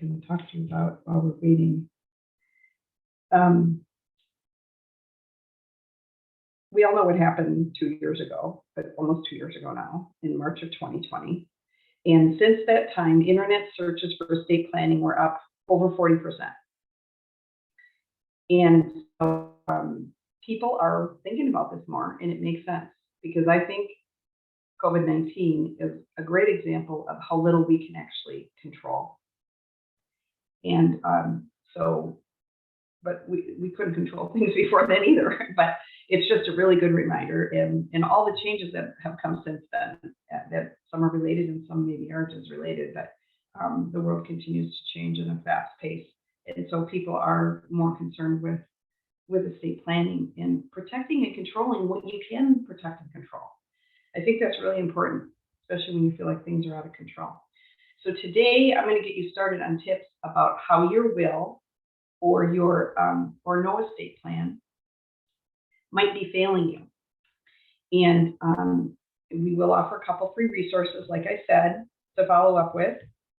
can talk to you about while we're waiting. Um, we all know what happened 2 years ago, but almost 2 years ago now, in March of 2020. And since that time, internet searches for estate planning were up over 40%. And so people are thinking about this more, and it makes sense because I think COVID-19 is a great example of how little we can actually control. And but we couldn't control things before then either. But it's just a really good reminder, and all the changes that have come since then, that some are related and some maybe aren't as related, but the world continues to change at a fast pace. And so people are more concerned with estate planning and protecting and controlling what you can protect and control. I think that's really important, especially when you feel like things are out of control. So today I'm going to get you started on tips about how your will or your or no estate plan might be failing you. And we will offer a couple free resources, like I said, to follow up with.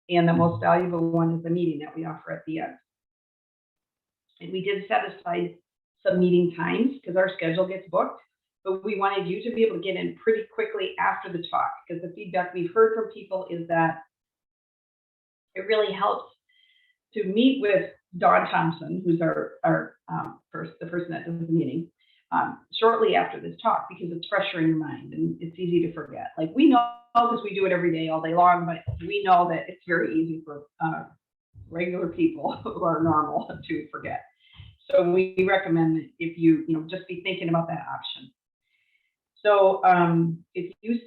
And the most valuable one is the meeting that we offer at the end. And we did set aside some meeting times because our schedule gets booked, but we wanted you to be able to get in pretty quickly after the talk, because the feedback we've heard from people is that it really helps to meet with Dawn Thompson, who's the person that does the meeting, shortly after this talk, because it's fresher in your mind and it's easy to forget. Like, we know because we do it every day, all day long, but we know that it's very easy for regular people who are normal to forget. So we recommend that if you just be thinking about that option. So if you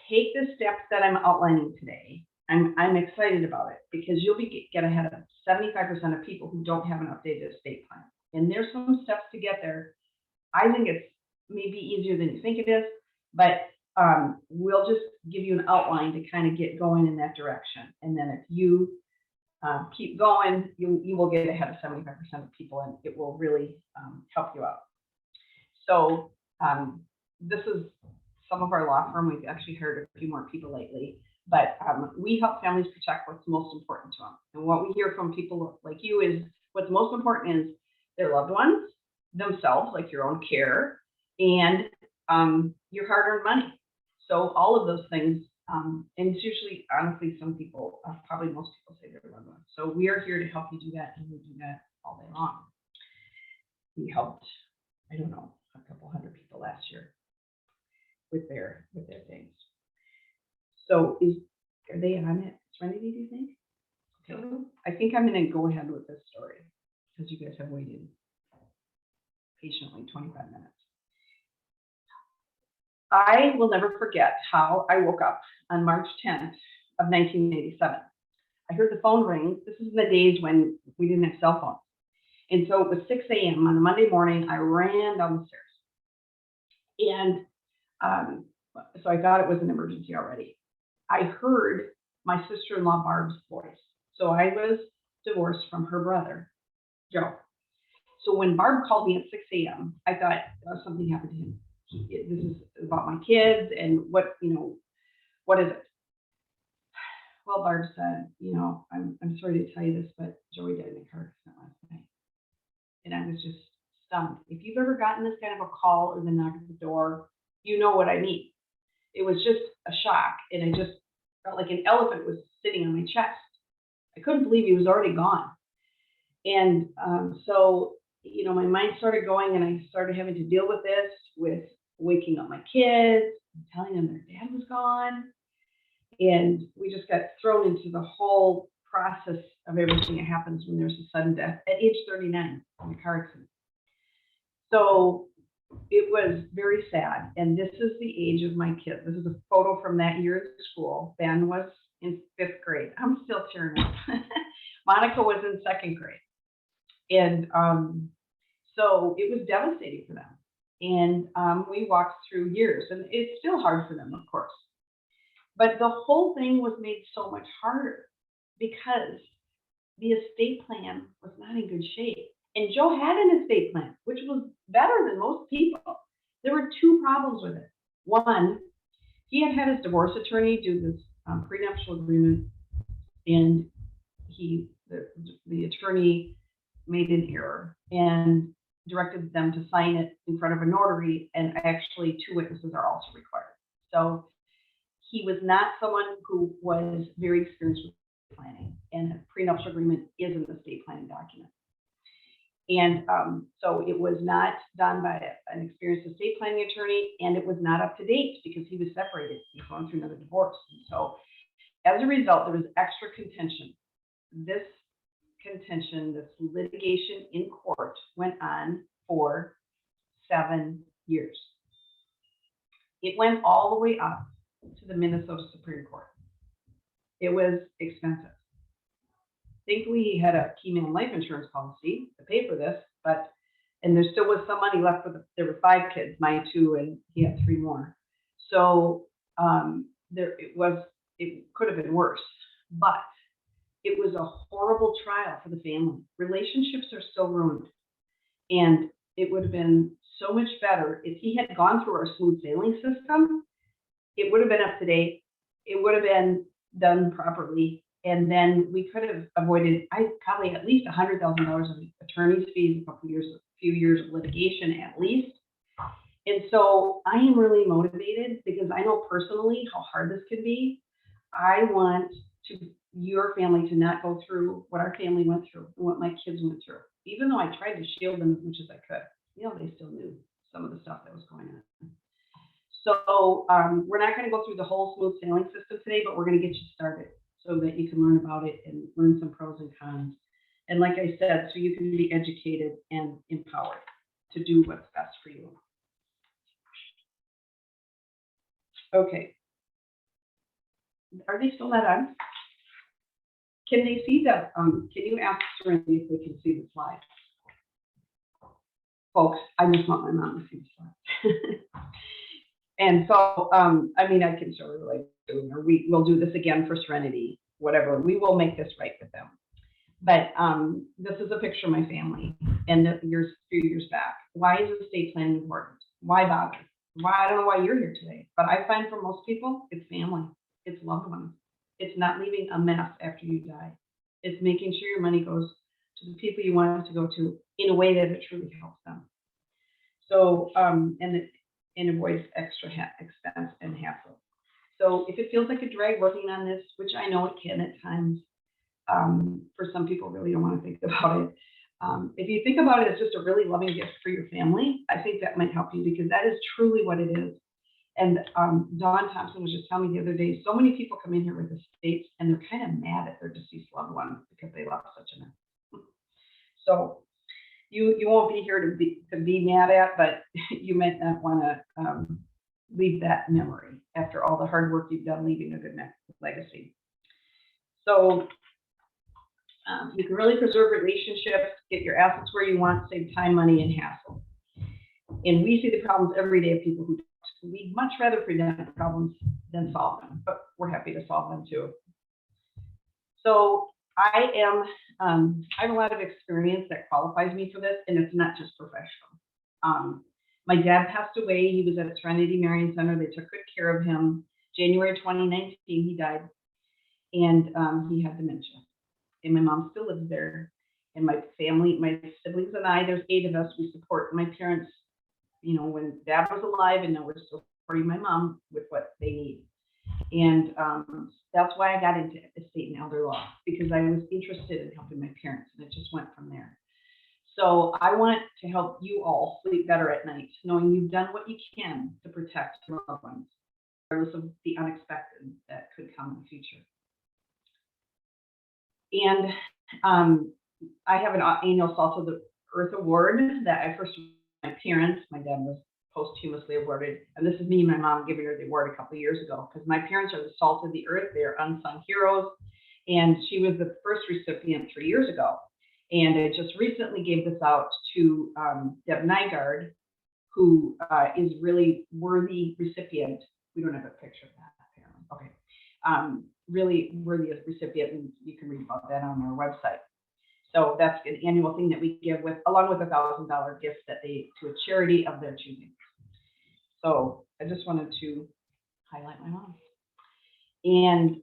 take the steps that I'm outlining today, I'm excited about it because you'll get ahead of 75% of people who don't have an updated estate plan. And there's some steps to get there. I think it's maybe easier than you think it is, but we'll just give you an outline to kind of get going in that direction. And then if you keep going, you will get ahead of 75% of people, and it will really help you out. So this is some of our law firm. We've actually heard a few more people lately, but we help families protect what's most important to them. And what we hear from people like you is what's most important is their loved ones, themselves, like your own care, and your hard-earned money. So all of those things, and it's usually, honestly, some people, probably most people say their loved ones. So we are here to help you do that, and we do that all day long. We helped, I don't know, a couple hundred people last year with their things. So are they on it, Serenity, do you think? Okay. I think I'm going to go ahead with this story because you guys have waited patiently 25 minutes. I will never forget how I woke up on March 10th of 1987. I heard the phone ring. This is in the days when we didn't have cell phones. And so it was 6 a.m. on a Monday morning. I ran down the stairs. And so I thought it was an emergency already. I heard my sister-in-law Barb's voice. So I was divorced from her brother, Joe. So when Barb called me at 6 a.m., I thought, oh, something happened to him. This is about my kids, and what is it? Well, Barb said, I'm sorry to tell you this, but Joey died in a car accident last night. And I was just stunned. If you've ever gotten this kind of a call or the knock at the door, you know what I mean. It was just a shock, and I just felt like an elephant was sitting on my chest. I couldn't believe he was already gone. And so my mind started going, and I started having to deal with this, with waking up my kids, telling them their dad was gone. And we just got thrown into the whole process of everything that happens when there's a sudden death at age 39 in a car accident. So it was very sad. And this is the age of my kids. This is a photo from that year at school. Ben was in 5th grade. I'm still tearing up. Monica was in 2nd grade. And so it was devastating for them. And we walked through years, and it's still hard for them, of course. But the whole thing was made so much harder because the estate plan was not in good shape. And Joe had an estate plan, which was better than most people. There were 2 problems with it. One, he had his divorce attorney do this prenuptial agreement, and he the attorney made an error and directed them to sign it in front of a notary, and actually 2 witnesses are also required. So he was not someone who was very experienced with estate planning, and a prenuptial agreement is an estate planning document. And so it was not done by an experienced estate planning attorney, and it was not up to date because he was separated. He was going through another divorce. And so as a result, there was extra contention. This contention, this litigation in court went on for 7 years. It went all the way up to the Minnesota Supreme Court. It was expensive. Thankfully, he had a key man life insurance policy to pay for this, and there still was some money left. There were 5 kids, my 2, and he had 3 more. So it could have been worse, but it was a horrible trial for the family. Relationships are still ruined, and it would have been so much better if he had gone through our smooth sailing system. It would have been up to date. It would have been done properly. And then we could have avoided, probably at least $100,000 of attorney's fees, a few years of litigation at least. And so I am really motivated because I know personally how hard this could be. I want your family to not go through what our family went through and what my kids went through. Even though I tried to shield them as much as I could, they still knew some of the stuff that was going on. So we're not going to go through the whole smooth sailing system today, but we're going to get you started so that you can learn about it and learn some pros and cons. And like I said, so you can be educated and empowered to do what's best for you. Okay. Are they still not on? Can they see that? Can you ask Serenity if they can see the slide? Folks, I just want my mom to see the slide. And so, I can show her later, or we'll do this again for Serenity, whatever. We will make this right with them. But this is a picture of my family and a few years back. Why is estate planning important? Why bother? I don't know why you're here today, but I find for most people, it's family, it's loved ones. It's not leaving a mess after you die. It's making sure your money goes to the people you want it to go to in a way that it truly helps them. So, and avoids extra expense and hassle. So if it feels like a drag working on this, which I know it can at times, for some people really don't want to think about it. If you think about it as just a really loving gift for your family, I think that might help you because that is truly what it is. And Dawn Thompson was just telling me the other day, so many people come in here with estates and they're kind of mad at their deceased loved ones because they left such a mess. So you won't be here to be mad at, but you might not want to leave that memory after all the hard work you've done leaving a good legacy. So you can really preserve relationships, get your assets where you want, save time, money, and hassle. And we see the problems every day of people who we'd much rather prevent problems than solve them, but we're happy to solve them too. So I have a lot of experience that qualifies me for this, and it's not just professional. My dad passed away. He was at Serenity Marian Center. They took good care of him. January 2019, he died, and he had dementia. And my mom still lives there. And my family, my siblings and I, there's 8 of us, we support my parents, when dad was alive, and now we're still supporting my mom with what they need. And that's why I got into estate and elder law, because I was interested in helping my parents, and it just went from there. So I want to help you all sleep better at night, knowing you've done what you can to protect your loved ones, regardless of the unexpected that could come in the future. And I have an annual Salt of the Earth Award that I first my parents. My dad was posthumously awarded, and this is me and my mom giving her the award a couple of years ago, because my parents are the salt of the earth. They are unsung heroes, and she was the first recipient 3 years ago. And I just recently gave this out to Deb Nygaard, who is really worthy recipient. We don't have a picture of that, apparently. Okay. Really worthy recipient, and you can read about that on our website. So that's an annual thing that we give with, along with a $1,000 gift that to a charity of their choosing. So I just wanted to highlight my mom. And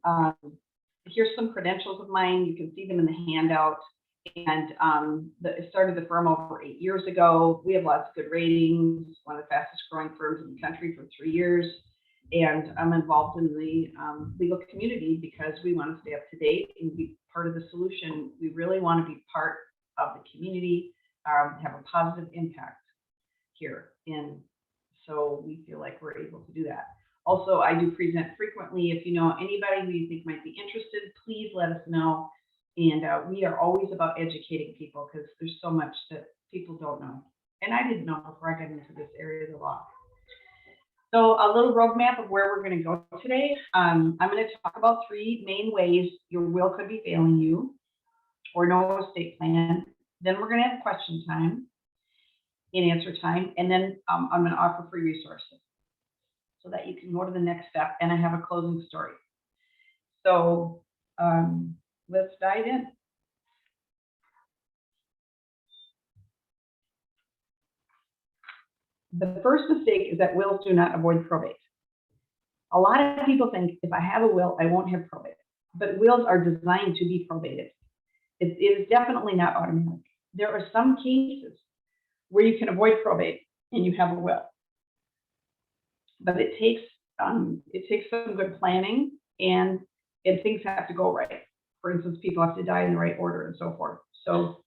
here's some credentials of mine. You can see them in the handout. And I started the firm over 8 years ago. We have lots of good ratings, one of the fastest growing firms in the country for 3 years. And I'm involved in the legal community because we want to stay up to date and be part of the solution. We really want to be part of the community, have a positive impact here. And so we feel like we're able to do that. Also, I do present frequently. If you know anybody who you think might be interested, please let us know. And we are always about educating people because there's so much that people don't know. And I didn't know before I got into this area of the law. So a little roadmap of where we're going to go today. I'm going to talk about 3 main ways your will could be failing you or no estate plan. Then we're going to have question time and answer time. And then I'm going to offer free resources so that you can go to the next step. And I have a closing story. So let's dive in. The first mistake is that wills do not avoid probate. A lot of people think if I have a will, I won't have probate. But wills are designed to be probated. It is definitely not automatic. There are some cases where you can avoid probate and you have a will. But it takes some good planning and things have to go right. For instance, people have to die in the right order and so forth. So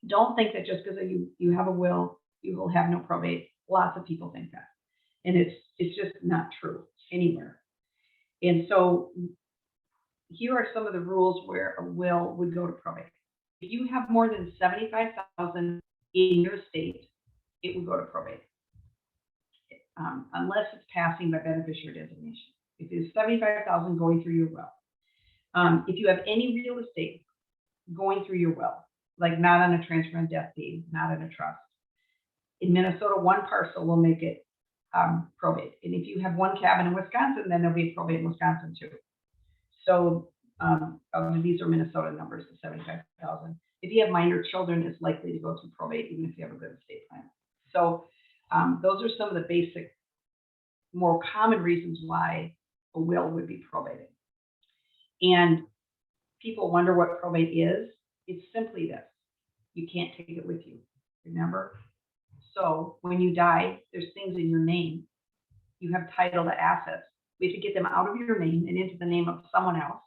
don't think that just because you have a will, you will have no probate. Lots of people think that. And it's just not true anywhere. And so here are some of the rules where a will would go to probate. If you have more than $75,000 in your estate, it will go to probate. Unless it's passing by beneficiary designation. If it's $75,000 going through your will. If you have any real estate going through your will, like not on a transfer and death deed, not in a trust. In Minnesota, 1 parcel will make it probate. And if you have 1 cabin in Wisconsin, then there'll be probate in Wisconsin too. So these are Minnesota numbers, the 75,000. If you have minor children, it's likely to go through probate, even if you have a good estate plan. So those are some of the basic, more common reasons why a will would be probated. And people wonder what probate is. It's simply this. You can't take it with you, remember? So when you die, there's things in your name. You have title to assets. We have to get them out of your name and into the name of someone else.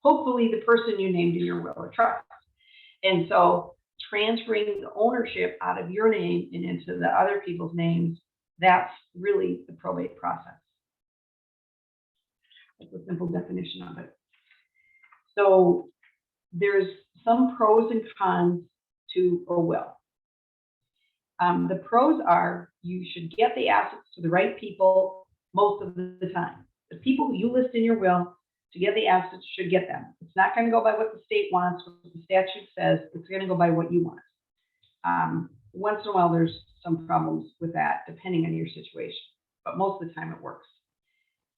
Hopefully the person you named in your will or trust. And so transferring the ownership out of your name and into the other people's names, that's really the probate process. That's a simple definition of it. So there's some pros and cons to a will. The pros are you should get the assets to the right people most of the time. The people who you list in your will to get the assets should get them. It's not going to go by what the state wants, what the statute says. It's going to go by what you want. Once in a while, there's some problems with that, depending on your situation. But most of the time, it works.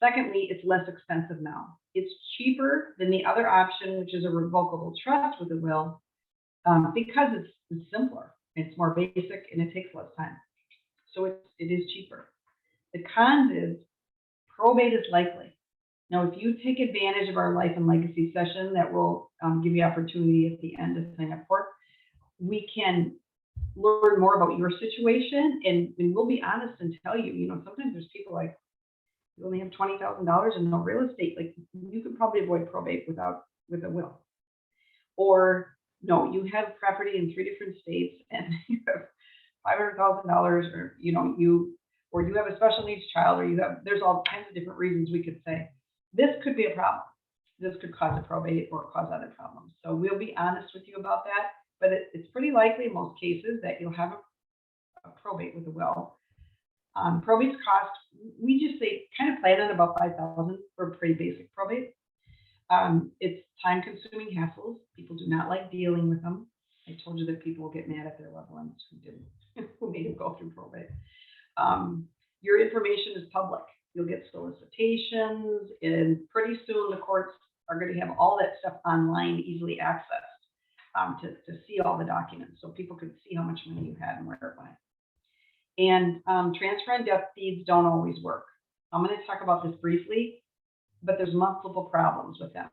Secondly, it's less expensive now. It's cheaper than the other option, which is a revocable trust with a will, because it's simpler. It's more basic and it takes less time. So it is cheaper. The cons is probate is likely. Now, if you take advantage of our life and legacy session that will give you opportunity at the end to sign up for, we can learn more about your situation and we'll be honest and tell you, sometimes there's people like, you only have $20,000 and no real estate. Like you could probably avoid probate with a will. Or no, you have property in 3 different states and you have $500,000, or you have a special needs child, or there's all kinds of different reasons we could say this could be a problem. This could cause a probate or cause other problems. So we'll be honest with you about that, but it's pretty likely in most cases that you'll have a probate with a will. Probate's cost, we just say kind of plan on about $5,000 for a pretty basic probate. It's time-consuming hassles. People do not like dealing with them. I told you that people will get mad at their loved ones who made them go through probate. Your information is public. You'll get solicitations, and pretty soon the courts are going to have all that stuff online, easily accessed to see all the documents, so people can see how much money you had and where it went. And transfer and death deeds don't always work. I'm going to talk about this briefly, but there's multiple problems with them.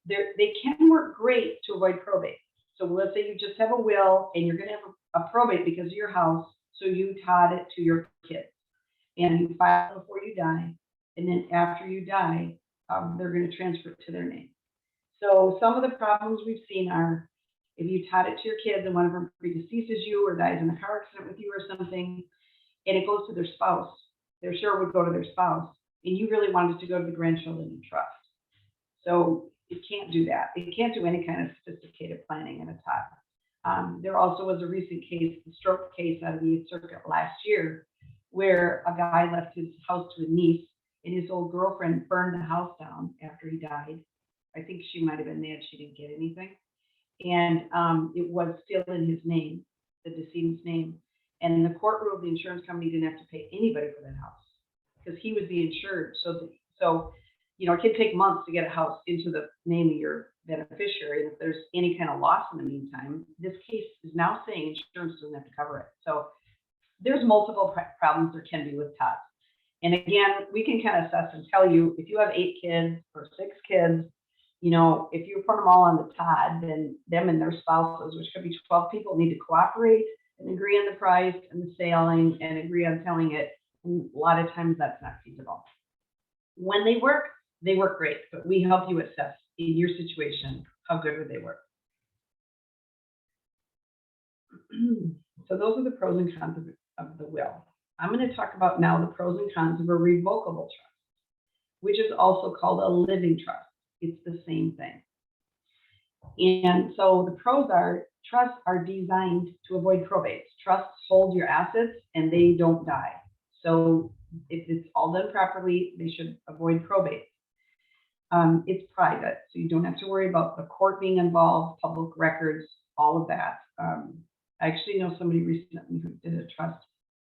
they can work great to avoid probate. So let's say you just have a will and you're going to have a probate because of your house, so you taught it to your kids and you file before you die, and then after you die, they're going to transfer it to their name. So some of the problems we've seen are if you taught it to your kids and one of them predeceases you or dies in a car accident with you or something, and it goes to their spouse, their share would go to their spouse, and you really wanted to go to the grandchildren in trust. So it can't do that. It can't do any kind of sophisticated planning in a TOT. There also was a recent case, the stroke case out of the 8th Circuit last year, where a guy left his house to a niece, and his old girlfriend burned the house down after he died. I think she might have been mad she didn't get anything. And it was still in his name, the decedent's name. And the court ruled the insurance company didn't have to pay anybody for that house because he was the insured. So you know, it can take months to get a house into the name of your beneficiary. And if there's any kind of loss in the meantime, this case is now saying insurance doesn't have to cover it. So there's multiple problems there can be with TOTs. And again, we can kind of assess and tell you if you have 8 kids or 6 kids, you know, if you put them all on the TOD, then them and their spouses, which could be 12 people, need to cooperate and agree on the price and the selling and agree on selling it. And a lot of times that's not feasible. When they work great, but we help you assess in your situation how good would they work. So those are the pros and cons of the will. I'm going to talk about now the pros and cons of a revocable trust, which is also called a living trust. It's the same thing. And so the pros are trusts are designed to avoid probates. Trusts hold your assets and they don't die. So if it's all done properly, they should avoid probate. It's private, so you don't have to worry about the court being involved, public records, all of that. I actually know somebody recently who did a trust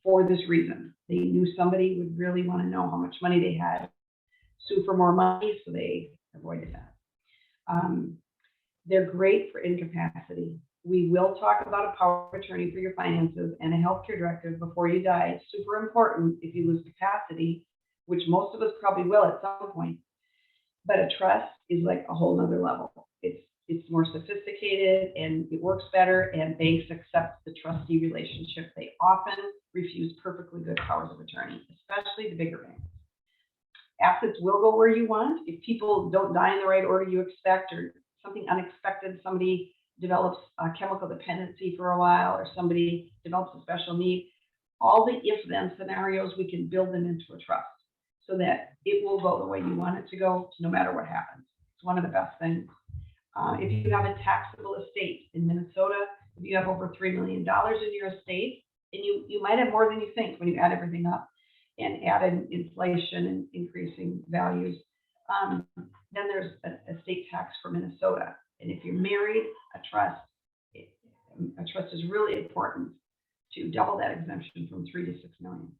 for this reason. They knew somebody would really want to know how much money they had, sue for more money, so they avoided that. They're great for incapacity. We will talk about a power of attorney for your finances and a healthcare directive before you die. It's super important if you lose capacity, which most of us probably will at some point. But a trust is like a whole nother level. It's more sophisticated and it works better, and banks accept the trustee relationship. They often refuse perfectly good powers of attorney, especially the bigger banks. Assets will go where you want. If people don't die in the right order you expect, or something unexpected, somebody develops a chemical dependency for a while, or somebody develops a special need, all the if-then scenarios, we can build them into a trust so that it will go the way you want it to go, no matter what happens. It's one of the best things. If you have a taxable estate in Minnesota, if you have over $3 million in your estate, and you might have more than you think when you add everything up and add in inflation and increasing values, then there's a estate tax for Minnesota. And if you're married, a trust is really important to double that exemption from 3 to 6 million.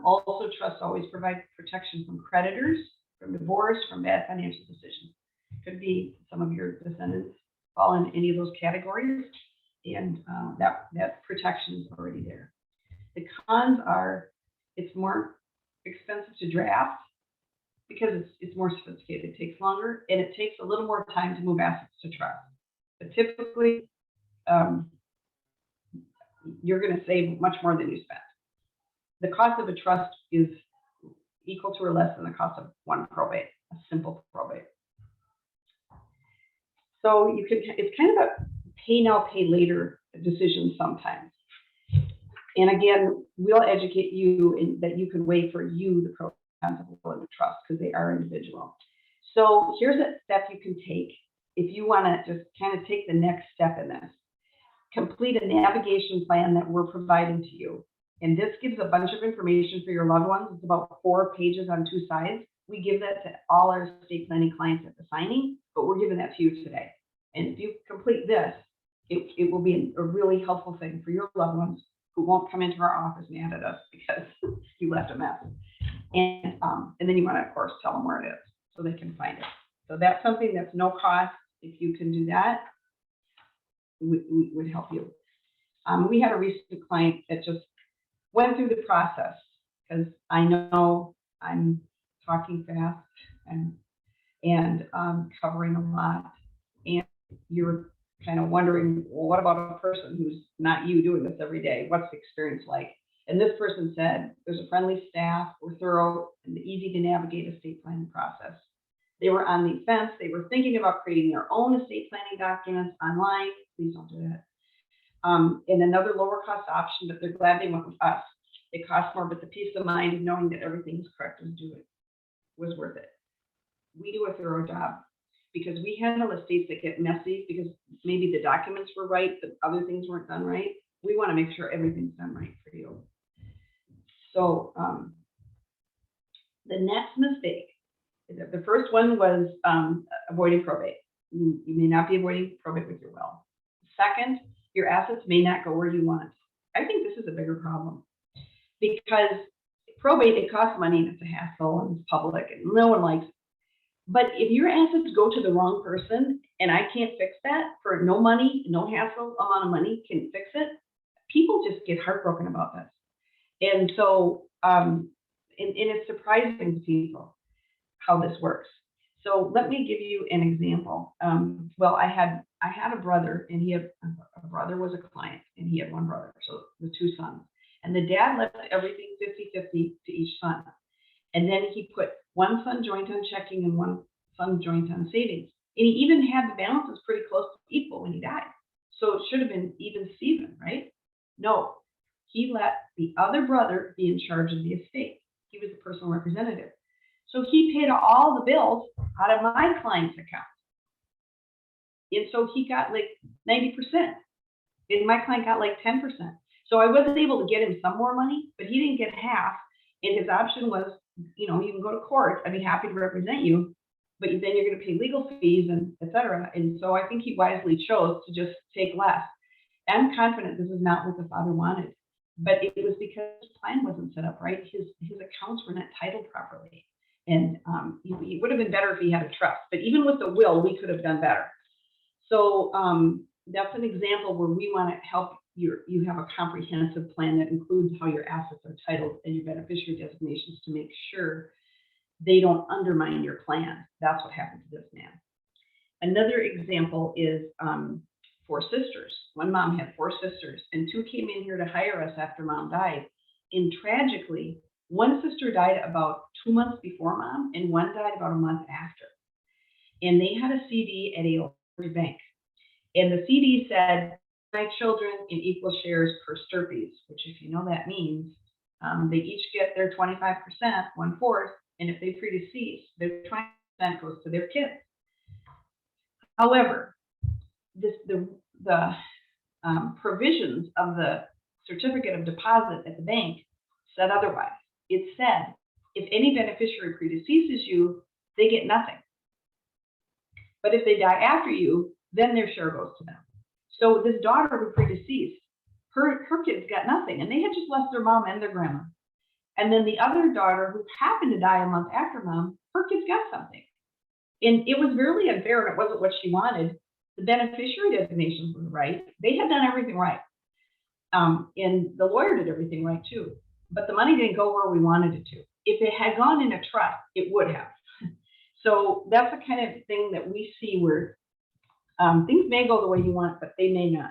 Also, trusts always provide protection from creditors, from divorce, from bad financial decisions. Could be some of your descendants fall in any of those categories, and that protection is already there. The cons are it's more expensive to draft because it's more sophisticated. It takes longer, and it takes a little more time to move assets to trust. But typically, you're going to save much more than you spent. The cost of a trust is equal to or less than the cost of one probate, a simple probate. So it's kind of a pay now, pay later decision sometimes. And again, we'll educate you in that you can weigh for you the pros and cons of a will and a trust because they are individual. So here's a step you can take if you want to just kind of take the next step in this. Complete a navigation plan that we're providing to you. And this gives a bunch of information for your loved ones. It's about 4 pages on 2 sides. We give that to all our estate planning clients at the signing, but we're giving that to you today. And if you complete this, it will be a really helpful thing for your loved ones who won't come into our office mad at us because you left a mess. And then you want to, of course, tell them where it is so they can find it. So that's something that's no cost. If you can do that, we would help you. We had a recent client that just went through the process because I know I'm talking fast, and and covering a lot. And you're kind of wondering, well, what about a person who's not you doing this every day? What's the experience like? And this person said, there's a friendly staff, we're thorough and easy to navigate estate planning process. They were on the fence. They were thinking about creating their own estate planning documents online. Please don't do that. And another lower cost option, but they're glad they went with us. It costs more, but the peace of mind of knowing that everything is correct was worth it. We do a thorough job because we handle estates that get messy because maybe the documents were right, but other things weren't done right. We want to make sure everything's done right for you. So the next mistake, the first one was avoiding probate. You may not be avoiding probate with your will. Second, your assets may not go where you want. I think this is a bigger problem because probate, it costs money and it's a hassle and it's public and no one likes it. But if your assets go to the wrong person and I can't fix that for no money, no hassle amount of money can fix it, people just get heartbroken about this. And so, and it's surprising to people how this works. So let me give you an example. Well, I had a brother, and a brother was a client, and he had one brother, so the two sons. And the dad left everything 50-50 to each son. And then he put one son joint on checking and one son joint on savings. And he even had the balances pretty close to equal when he died. So it should have been even Steven, right? No, he let the other brother be in charge of the estate. He was the personal representative. So he paid all the bills out of my client's account. And so he got like 90%. And my client got like 10%. So I wasn't able to get him some more money, but he didn't get half. And his option was, you can go to court. I'd be happy to represent you, but then you're going to pay legal fees and et cetera. And so I think he wisely chose to just take less. I'm confident this is not what the father wanted, but it was because his plan wasn't set up right. His accounts were not titled properly. And it would have been better if he had a trust, but even with the will, we could have done better. So that's an example where we want to help you have a comprehensive plan that includes how your assets are titled and your beneficiary designations to make sure they don't undermine your plan. That's what happened to this man. Another example is 4 sisters. One mom had 4 sisters, and 2 came in here to hire us after mom died. And tragically, one sister died about 2 months before mom, and one died about a month after. And they had a CD at a local bank. And the CD said, my children in equal shares per stirpes, which if you know that means, they each get their 25%, 1/4, and if they predecease, their 20% goes to their kids. However, the provisions of the certificate of deposit at the bank said otherwise. It said, if any beneficiary predeceases you, they get nothing. But if they die after you, then their share goes to them. So this daughter who predeceased, her kids got nothing, and they had just left their mom and their grandma. And then the other daughter who happened to die a month after mom, her kids got something. And it was really unfair, and it wasn't what she wanted. The beneficiary designations were right. They had done everything right. And the lawyer did everything right too. But the money didn't go where we wanted it to. If it had gone in a trust, it would have. So that's the kind of thing that we see where things may go the way you want, but they may not.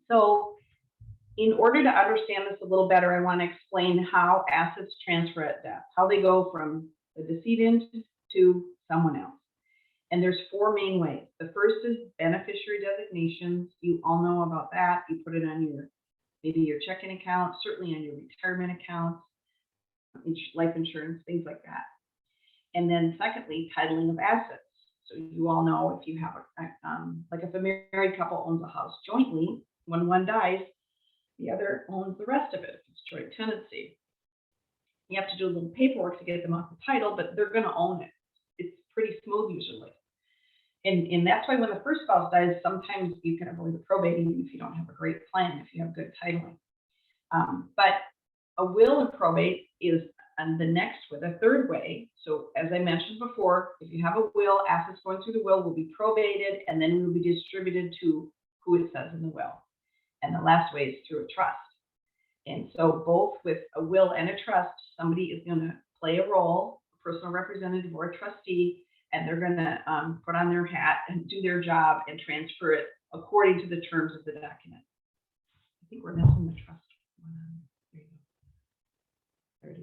So in order to understand this a little better, I want to explain how assets transfer at death, how they go from the decedent to someone else. And there's 4 main ways. The first is beneficiary designations. You all know about that. You put it on maybe your checking account, certainly on your retirement account, life insurance, things like that. And then secondly, titling of assets. So you all know if you have like if a married couple owns a house jointly, when one dies, the other owns the rest of it. It's joint tenancy. You have to do a little paperwork to get them off the title, but they're going to own it. It's pretty smooth usually. And that's why when the first spouse dies, sometimes you can avoid the probate even if you don't have a great plan, if you have good titling. But a will and probate is the next way, the third way. So as I mentioned before, if you have a will, assets going through the will will be probated and then will be distributed to who it says in the will. And the last way is through a trust. And so both with a will and a trust, somebody is going to play a role, personal representative or a trustee, and they're going to put on their hat and do their job and transfer it according to the terms of the document. I think we're missing the trust. There you go. There it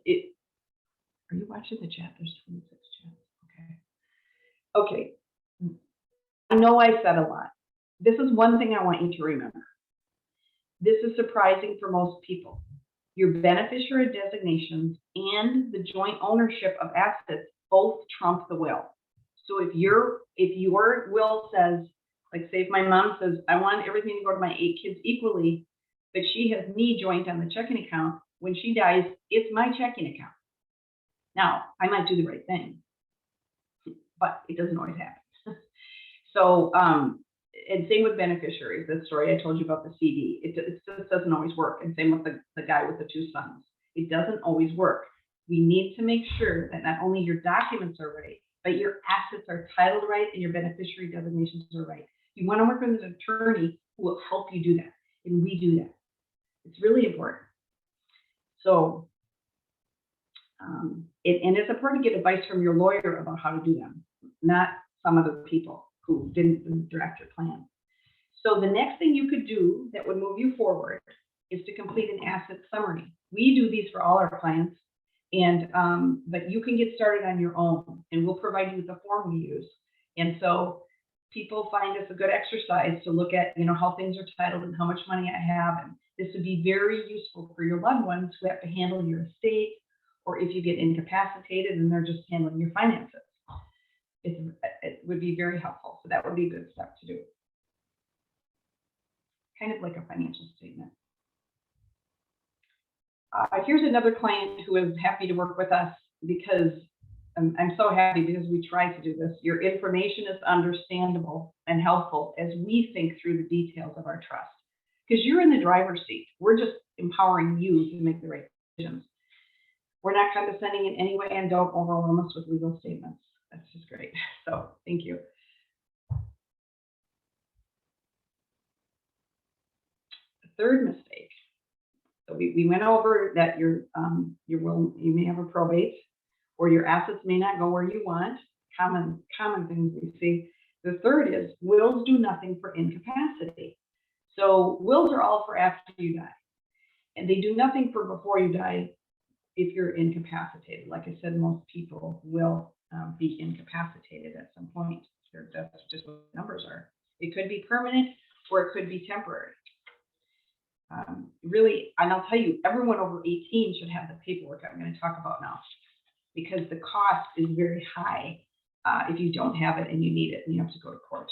is. Are you watching the chat? There's 26 chats. Okay. I know I said a lot. This is one thing I want you to remember. This is surprising for most people. Your beneficiary designations and the joint ownership of assets both trump the will. So if your will says, like say if my mom says, I want everything to go to my 8 kids equally, but she has me joint on the checking account, when she dies, it's my checking account. Now, I might do the right thing, but it doesn't always happen. So, and same with beneficiaries. The story I told you about the CD, it just doesn't always work. And same with the guy with the 2 sons. It doesn't always work. We need to make sure that not only your documents are right, but your assets are titled right and your beneficiary designations are right. You want to work with an attorney who will help you do that. And we do that. It's really important. So, and it's important to get advice from your lawyer about how to do them, not some other people who didn't direct your plan. So the next thing you could do that would move you forward is to complete an asset summary. We do these for all our clients, and but you can get started on your own, and we'll provide you with the form we use. And so people find this a good exercise to look at, how things are titled and how much money I have, and this would be very useful for your loved ones who have to handle your estate, or if you get incapacitated and they're just handling your finances. It would be very helpful. So that would be a good step to do. Kind of like a financial statement. Here's another client who is happy to work with us because I'm so happy because we try to do this. Your information is understandable and helpful as we think through the details of our trust. Because you're in the driver's seat. We're just empowering you to make the right decisions. We're not condescending in any way, and don't overwhelm us with legal statements. That's just great. So thank you. The third mistake. So we went over that you may have a probate, or your assets may not go where you want. Common things we see. The third is wills do nothing for incapacity. So wills are all for after you die, and they do nothing for before you die if you're incapacitated. Like I said, most people will be incapacitated at some point. That's just what numbers are. It could be permanent or it could be temporary. Really, and I'll tell you, everyone over 18 should have the paperwork I'm going to talk about now, because the cost is very high if you don't have it and you need it and you have to go to court.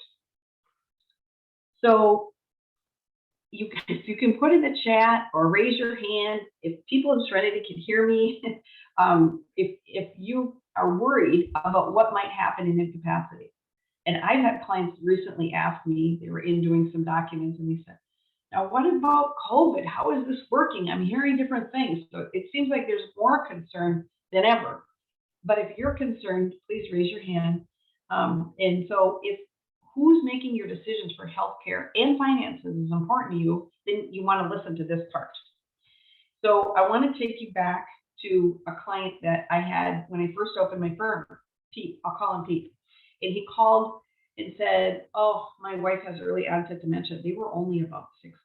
So you can put in the chat or raise your hand if people in Serenity can hear me. If you are worried about what might happen in incapacity. And I've had clients recently ask me, they were in doing some documents, and they said, now what about COVID? How is this working? I'm hearing different things. So it seems like there's more concern than ever. But if you're concerned, please raise your hand. And so if who's making your decisions for healthcare and finances is important to you, then you want to listen to this part. So I want to take you back to a client that I had when I first opened my firm, Pete. I'll call him Pete. And he called and said, oh, my wife has early onset dementia. They were only about 60.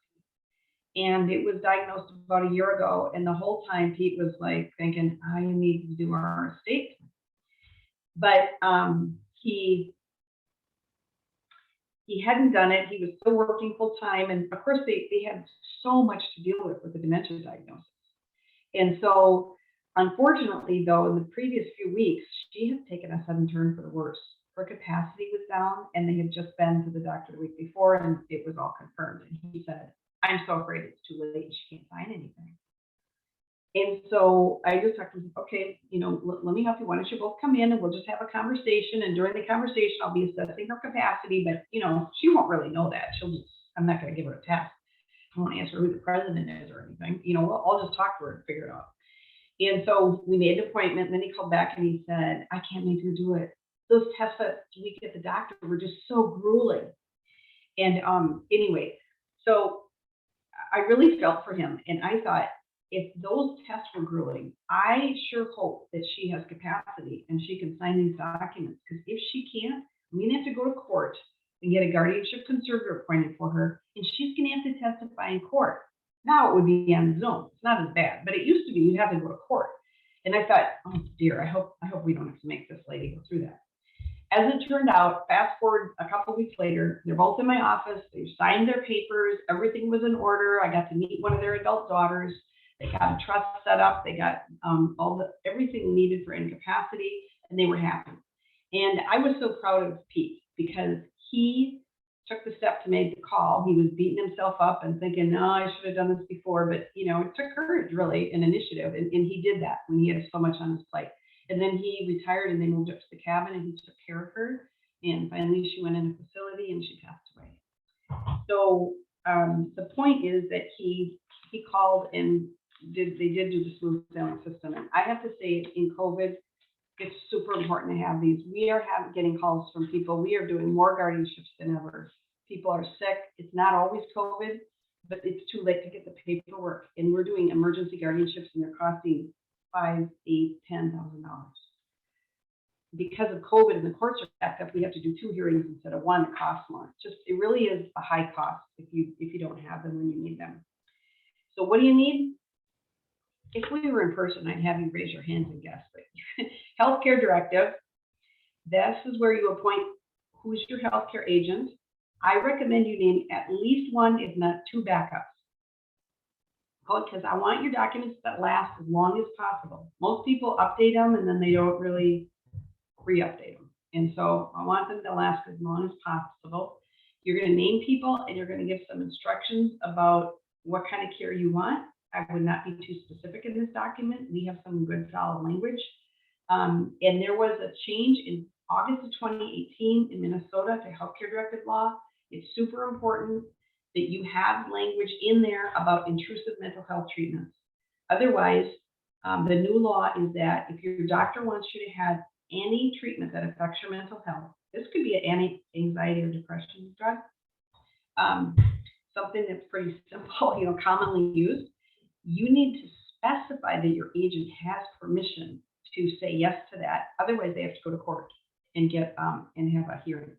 And it was diagnosed about a year ago. And the whole time Pete was like thinking, I need to do our estate. But he hadn't done it. He was still working full time. And of course, they had so much to deal with the dementia diagnosis. And so, unfortunately, though, in the previous few weeks, she has taken a sudden turn for the worse. Her capacity was down, and they had just been to the doctor the week before, and it was all confirmed. And he said, I'm so afraid it's too late. She can't sign anything. And so I just talked to him, okay, let me help you. Why don't you both come in and we'll just have a conversation. And during the conversation, I'll be assessing her capacity, but she won't really know that. I'm not going to give her a test. I won't answer who the president is or anything. I'll just talk to her and figure it out. And so we made an appointment. And then he called back and he said, I can't make her do it. Those tests that we get the doctor were just so grueling. And anyway, so I really felt for him. And I thought, if those tests were grueling, I sure hope that she has capacity and she can sign these documents. Because if she can't, I'm going to have to go to court and get a guardianship conservator appointed for her, and she's going to have to testify in court. Now it would be on Zoom. It's not as bad, but it used to be you'd have to go to court. And I thought, oh dear, I hope we don't have to make this lady go through that. As it turned out, fast forward a couple of weeks later, they're both in my office. They signed their papers. Everything was in order. I got to meet one of their adult daughters. They got a trust set up. They got everything needed for incapacity, and they were happy. And I was so proud of Pete because he took the step to make the call. He was beating himself up and thinking, no, I should have done this before. But, you know, it took courage, really, and initiative. And he did that when he had so much on his plate. And then he retired and they moved up to the cabin and he took care of her. And finally she went in a facility and she passed away. So the point is that he called and they did do the smooth sailing system. And I have to say, in COVID, it's super important to have these. We are getting calls from people. We are doing more guardianships than ever. People are sick. It's not always COVID, but it's too late to get the paperwork. And we're doing emergency guardianships and they're costing $5,000, $8,000, $10,000. Because of COVID and the courts are backed up, we have to do 2 hearings instead of 1. It costs more. It really is a high cost if you don't have them when you need them. So what do you need? If we were in person, I'd have you raise your hands and guess. But healthcare directive. This is where you appoint who's your healthcare agent. I recommend you name at least 1, if not 2 backups. Because I want your documents that last as long as possible. Most people update them and then they don't really re-update them. And so I want them to last as long as possible. You're going to name people and you're going to give some instructions about what kind of care you want. I would not be too specific in this document. We have some good solid language. And there was a change in August of 2018 in Minnesota to healthcare directive law. It's super important that you have language in there about intrusive mental health treatments. Otherwise, the new law is that if your doctor wants you to have any treatment that affects your mental health, this could be an anti-anxiety or depression drug, something that's pretty simple, commonly used. You need to specify that your agent has permission to say yes to that. Otherwise, they have to go to court and get and have a hearing.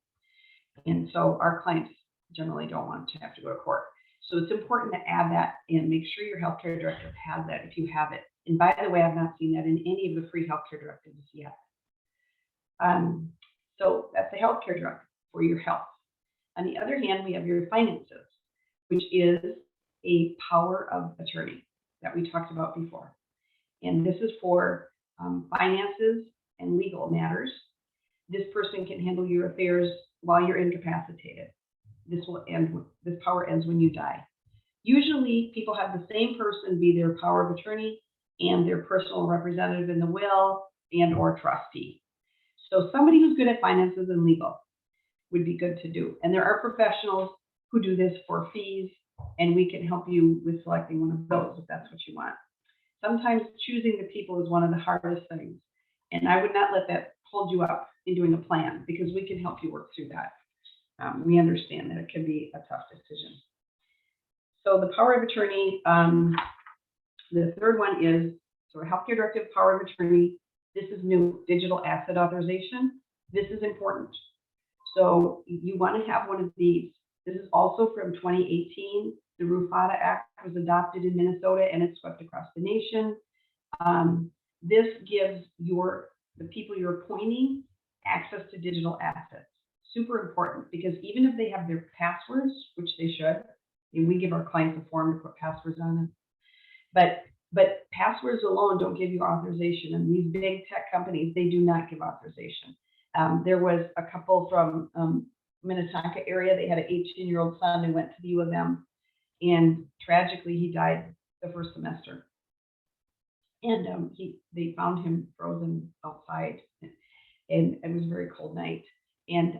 And so our clients generally don't want to have to go to court. So it's important to add that and make sure your healthcare directive has that if you have it. And by the way, I've not seen that in any of the free healthcare directives yet. So that's the healthcare directive for your health. On the other hand, we have your finances, which is a power of attorney that we talked about before. And this is for finances and legal matters. This person can handle your affairs while you're incapacitated. This power ends when you die. Usually people have the same person be their power of attorney and their personal representative in the will and or trustee. So somebody who's good at finances and legal would be good to do. And there are professionals who do this for fees, and we can help you with selecting one of those if that's what you want. Sometimes choosing the people is one of the hardest things. And I would not let that hold you up in doing a plan because we can help you work through that. We understand that it can be a tough decision. So the power of attorney, the third one is, so a healthcare directive power of attorney. This is new, digital asset authorization. This is important. So you want to have one of these. This is also from 2018. The RUFADA Act was adopted in Minnesota and it's swept across the nation. This gives the people you're appointing access to digital assets. Super important because even if they have their passwords, which they should, and we give our clients a form to put passwords on them, but passwords alone don't give you authorization. And these big tech companies, they do not give authorization. There was a couple from Minnetonka area. They had an 18-year-old son who went to the U of M, and tragically he died the first semester. And they found him frozen outside, and it was a very cold night. And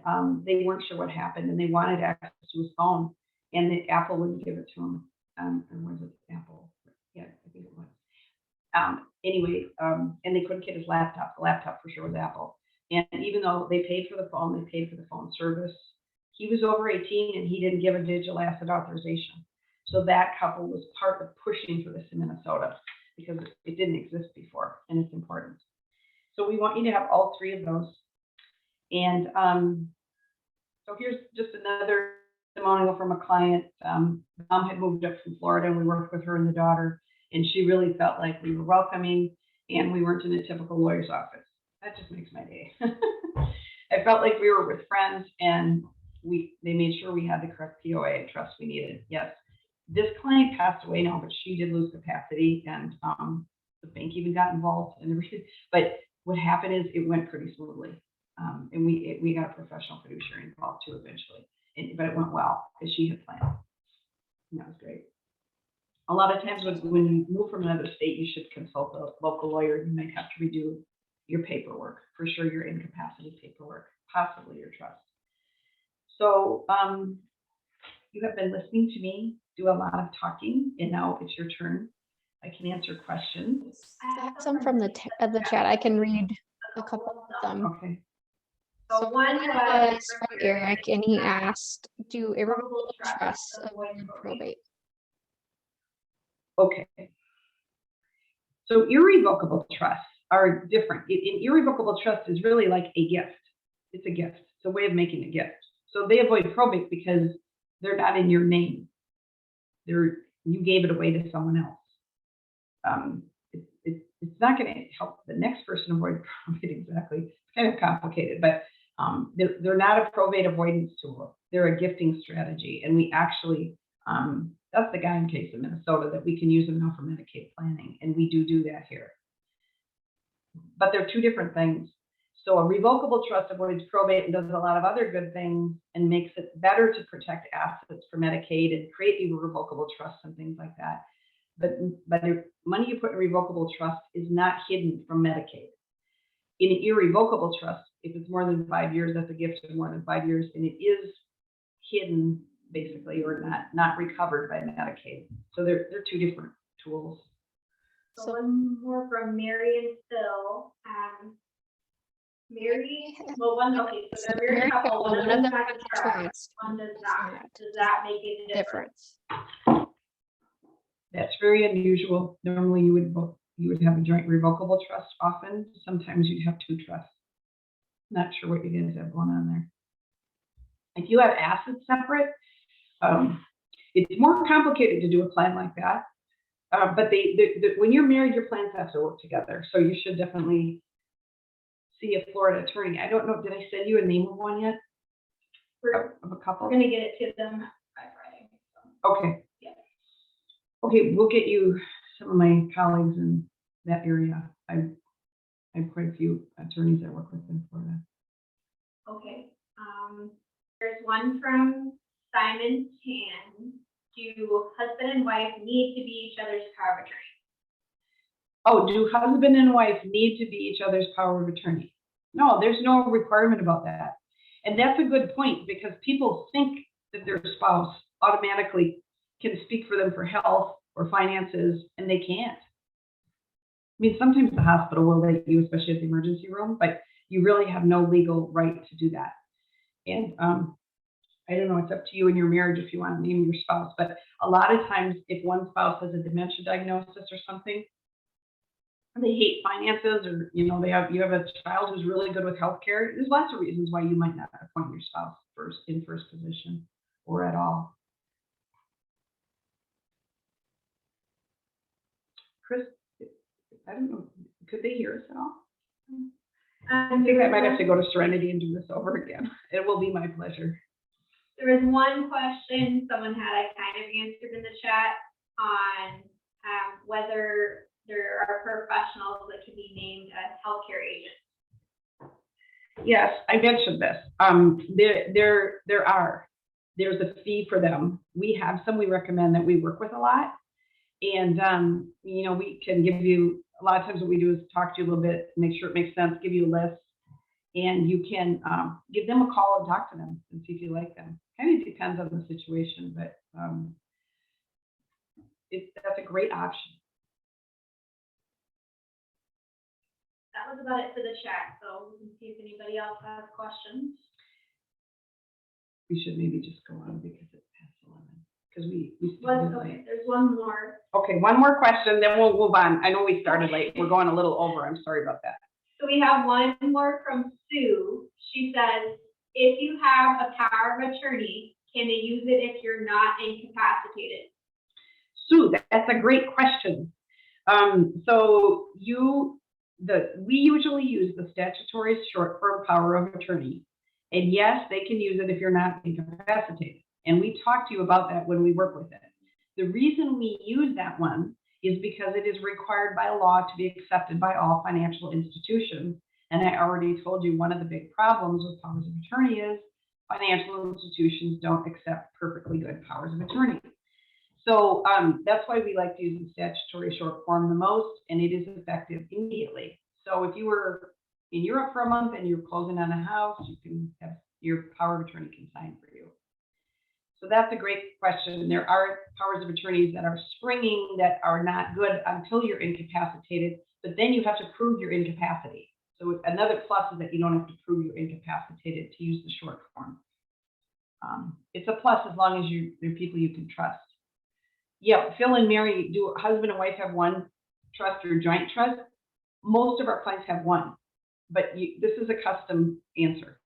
they weren't sure what happened, and they wanted access to his phone, and the Apple wouldn't give it to him. And was it Apple? Yeah, I think it was. And they couldn't get his laptop. The laptop for sure was Apple. And even though they paid for the phone, they paid for the phone service, he was over 18 and he didn't give a digital asset authorization. So that couple was part of pushing for this in Minnesota because it didn't exist before, and it's important. So we want you to have all three of those. And so here's just another testimonial from a client. Mom had moved up from Florida, and we worked with her and the daughter, and she really felt like we were welcoming and we weren't in a typical lawyer's office. That just makes my day. I felt like we were with friends, and they made sure we had the correct POA and trust we needed. Yes, this client passed away now, but she did lose capacity, and the bank even got involved. But what happened is it went pretty smoothly, and we got a professional fiduciary involved too eventually. But it went well as she had planned. And that was great. A lot of times when you move from another state, you should consult a local lawyer. You might have to redo your paperwork, for sure, your incapacity paperwork, possibly your trust. So you have been listening to me do a lot of talking, and now it's your turn. I can answer questions. I have some from the chat. I can read a couple of them. Okay. So one was from Eric, and he asked, do irrevocable trusts avoid probate? Okay. So irrevocable trusts are different. An irrevocable trust is really like a gift. It's a gift. It's a way of making a gift. So they avoid probate because they're not in your name. You gave it away to someone else. It's not going to help the next person avoid probate exactly. It's kind of complicated, but they're not a probate avoidance tool. They're a gifting strategy, and we actually that's the Guyan case in Minnesota that we can use them now for Medicaid planning, and we do that here. But they're two different things. So a revocable trust avoids probate and does a lot of other good things and makes it better to protect assets for Medicaid and create irrevocable trusts and things like that. But the money you put in a revocable trust is not hidden from Medicaid. In an irrevocable trust, if it's more than 5 years, that's a gift of more than 5 years, and it is hidden basically, or not recovered by Medicaid. So they're two different tools. So one more from Mary and Phil. Mary, well, okay, so they're married couple. One of them has a trust, one does not. Does that make a difference? That's very unusual. Normally, you would have a joint revocable trust. Often, sometimes you'd have two trusts. Not sure what you guys have going on there. If you have assets separate, it's more complicated to do a plan like that. But when you're married, your plans have to work together. So you should definitely see a Florida attorney. I don't know, did I send you a name of one yet? Of a couple? We're going to get it to them by Friday. So. Okay. Yeah. Okay, we'll get you some of my colleagues in that area. I have quite a few attorneys I work with in Florida. Okay. There's one from Simon Tan. Do husband and wife need to be each other's power of attorney? Oh, do husband and wife need to be each other's power of attorney? No, there's no requirement about that. And that's a good point, because people think that their spouse automatically can speak for them for health or finances, and they can't. I mean, sometimes the hospital will let you, especially at the emergency room, but you really have no legal right to do that. And I don't know, it's up to you in your marriage if you want to name your spouse, but a lot of times if one spouse has a dementia diagnosis or something, they hate finances, or you have a child who's really good with healthcare, there's lots of reasons why you might not appoint your spouse in first position or at all. Chris, I don't know, could they hear us at all? I think I might have to go to Serenity and do this over again. It will be my pleasure. There was one question someone had I kind of answered in the chat on whether there are professionals that can be named as healthcare agents. Yes, I mentioned this. There's a fee for them. We have some we recommend that we work with a lot. And, we can give you, a lot of times what we do is talk to you a little bit, make sure it makes sense, give you a list, and you can give them a call and talk to them and see if you like them. Kind of depends on the situation, but that's a great option. That was about it for the chat, so we can see if anybody else has questions. We should maybe just go on because it's past 11. Because we Okay, there's one more. Okay, one more question, then we'll move on. I know we started late. We're going a little over. I'm sorry about that. So we have one more from Sue. She says, if you have a power of attorney, can they use it if you're not incapacitated? Sue, that's a great question. We usually use the statutory short form power of attorney. And yes, they can use it if you're not incapacitated. And we talk to you about that when we work with it. The reason we use that one is because it is required by law to be accepted by all financial institutions. And I already told you one of the big problems with powers of attorney is financial institutions don't accept perfectly good powers of attorney. So that's why we like to use the statutory short form the most, and it is effective immediately. So if you were in Europe for a month and you're closing on a house, you can have your power of attorney can sign for you. So that's a great question. There are powers of attorneys that are springing that are not good until you're incapacitated, but then you have to prove your incapacity. So another plus is that you don't have to prove you're incapacitated to use the short form. It's a plus as long as they're people you can trust. Yeah, Phil and Mary, do husband and wife have one trust or joint trust? Most of our clients have one, but this is a custom answer.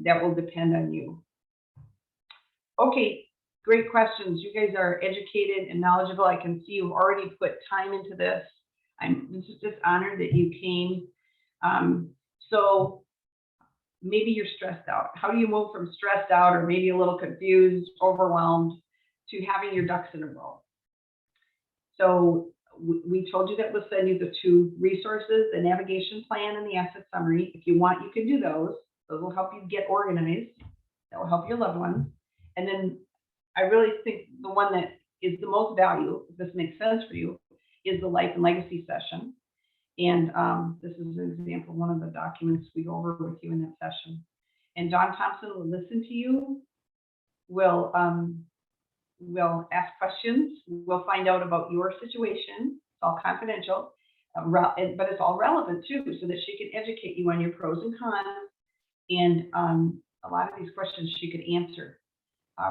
That will depend on you. Okay, great questions. You guys are educated and knowledgeable. I can see you've already put time into this. I'm just honored that you came. So maybe you're stressed out. How do you move from stressed out or maybe a little confused, overwhelmed, to having your ducks in a row? So we told you that we'll send you the two resources, the navigation plan and the asset summary. If you want, you can do those. Those will help you get organized. That will help your loved ones. And then I really think the one that is the most value, if this makes sense for you, is the life and legacy session. And this is an example of one of the documents we go over with you in that session. And Don Thompson will listen to you, will ask questions, we'll find out about your situation. It's all confidential, but it's all relevant too, so that she can educate you on your pros and cons. And a lot of these questions she could answer.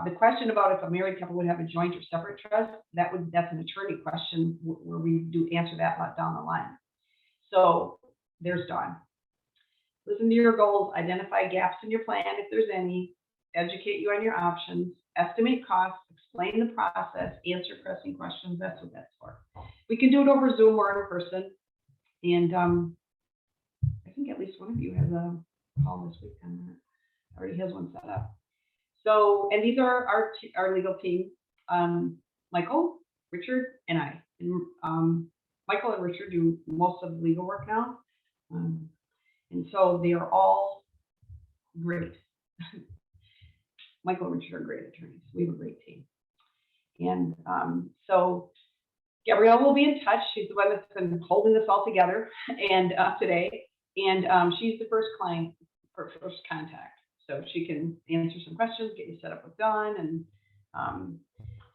The question about if a married couple would have a joint or separate trust, that's an attorney question where we do answer that down the line. So there's Dawn. Listen to your goals, identify gaps in your plan if there's any, educate you on your options, estimate costs, explain the process, answer pressing questions. That's what that's for. We can do it over Zoom or in person. And I think at least one of you has a call this week on that. Already has one set up. So, and these are our legal team, Michael, Richard, and I. And Michael and Richard do most of the legal work now. And so they are all great. Michael and Richard are great attorneys. We have a great team. And so Gabrielle will be in touch. She's the one that's been holding this all together and today. And she's the first client for first contact. So she can answer some questions, get you set up with Dawn. And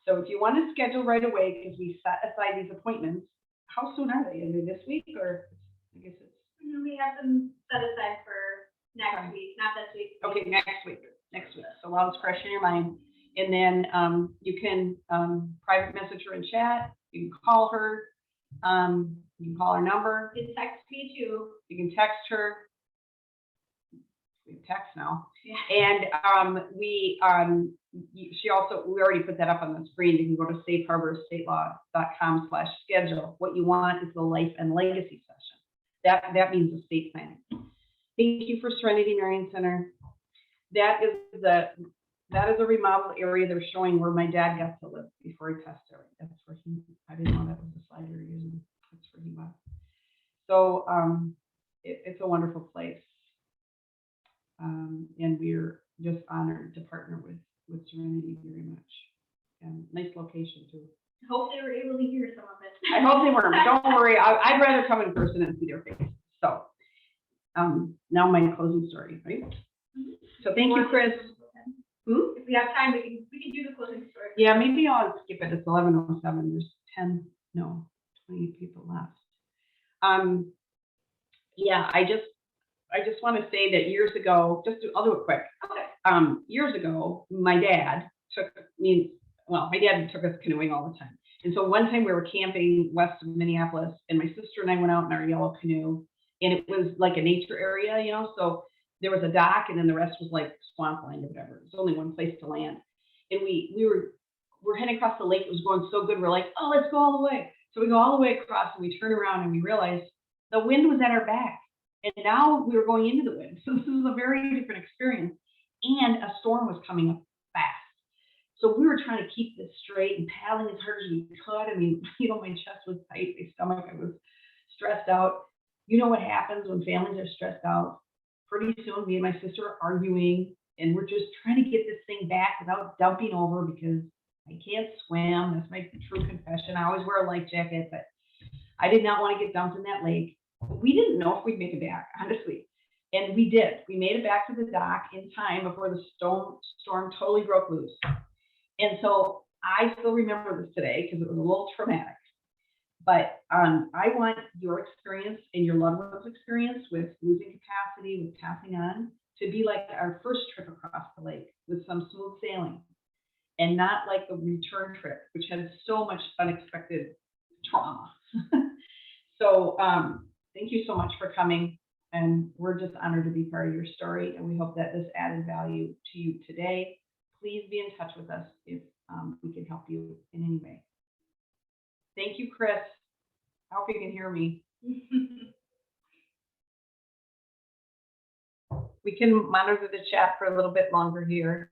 so if you want to schedule right away, because we set aside these appointments, how soon are they? Are they this week or I guess it's? We have them set aside for next week, not this week. Okay, next week. So while it's fresh in your mind. And then you can private message her in chat. You can call her. You can call her number. You can text me too. You can text her. We text now. Yeah. And we already put that up on the screen. You can go to safeharborstatelaw.com/schedule. What you want is the life and legacy session. That means estate planning. Thank you for Serenity Marion Center. That is a remodeled area they're showing where my dad got to live before he passed away. That's where I didn't know that was the slide you're using. That's where he was. So it's a wonderful place. And we're just honored to partner with Serenity very much. And nice location too. I hope they were able to hear some of it. I hope they were. Don't worry. I'd rather come in person and see their face. So now my closing story, right? Mm-hmm. So thank you, Chris. If we have time, we can do the closing story. Yeah, maybe I'll skip it. It's 11:07. There's 20 people left. Yeah, I just want to say that years ago, I'll do it quick. Okay. Years ago, my dad took me, well, my dad took us canoeing all the time. And so one time we were camping west of Minneapolis, and my sister and I went out in our yellow canoe, and it was like a nature area, you know, so there was a dock, and then the rest was like swampland or whatever. There's only one place to land. And we're heading across the lake. It was going so good. We're like, oh, let's go all the way. So we go all the way across, and we turn around, and we realize the wind was at our back. And now we were going into the wind. So this was a very different experience. And a storm was coming up fast. So we were trying to keep this straight and paddling as hard as we could. I mean, you know, my chest was tight, my stomach, I was stressed out. You know what happens when families are stressed out? Pretty soon, me and my sister are arguing, and we're just trying to get this thing back without dumping over, because I can't swim. That's my true confession. I always wear a life jacket, but I did not want to get dumped in that lake. We didn't know if we'd make it back, honestly. And we did. We made it back to the dock in time before the storm totally broke loose. And so I still remember this today because it was a little traumatic. But I want your experience and your loved one's experience with losing capacity, with passing on, to be like our first trip across the lake with some smooth sailing, and not like the return trip, which had so much unexpected trauma. So thank you so much for coming. And we're just honored to be part of your story. And we hope that this added value to you today. Please be in touch with us if we can help you in any way. Thank you, Chris. I hope you can hear me. We can monitor the chat for a little bit longer here.